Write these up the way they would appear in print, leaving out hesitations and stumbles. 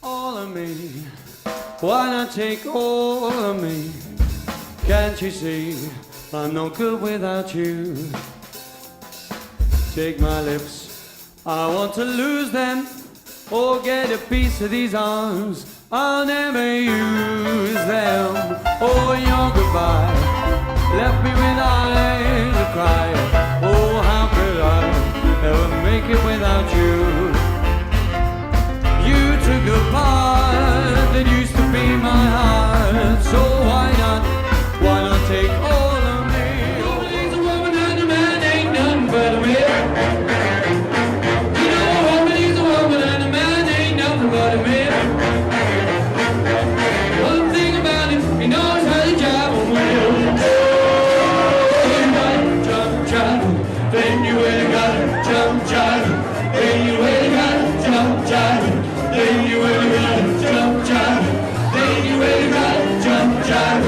all of me? Why not take all of me? Can't you see I'm no good without you? Take my lips, I want to lose them, or get a piece of these arms, I'll never use them. Oh, your goodbye left me with eyes to cry. Oh, how could I ever make it without you? You took a part that used to be my heart, so why not take all of me? Oh, he's a woman and a man ain't nothing but a man. You know a woman, he's a woman and a man ain't nothing but a man. One thing about him, he knows how to jive on well. Jump, jive, then you really gotta jump, jive, then you really gotta jump, jive, then you really gotta jump, jive, then you really gotta jump, jive,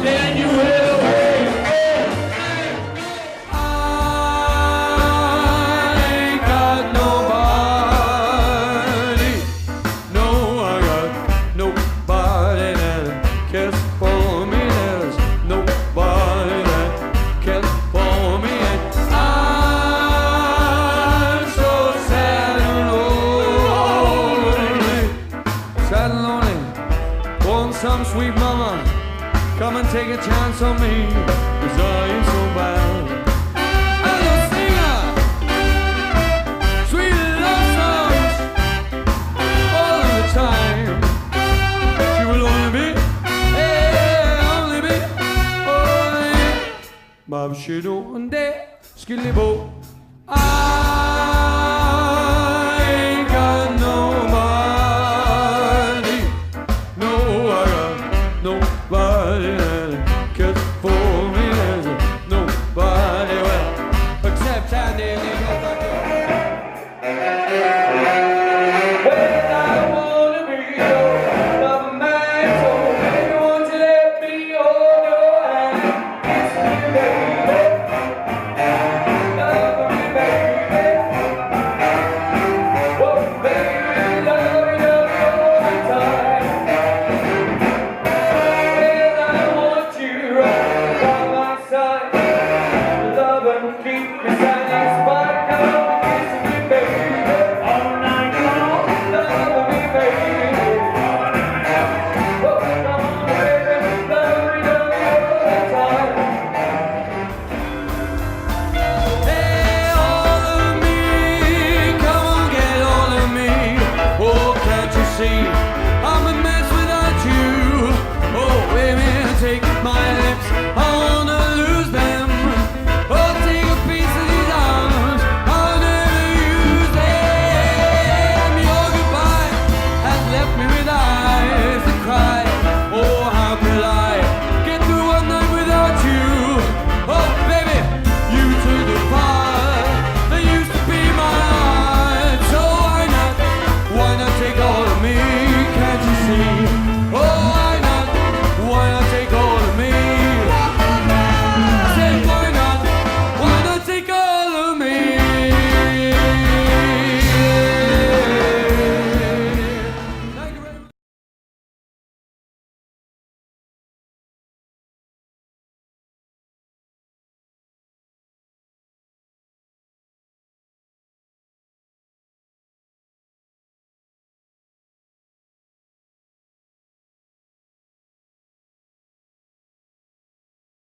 then you really. Some sweet mama, come and take a chance on me, 'cause I ain't so bad. I'm a singer, sweet love songs, all of the time. She will only be, only be, oh yeah. Bob Shido and Day, Skilly Bo.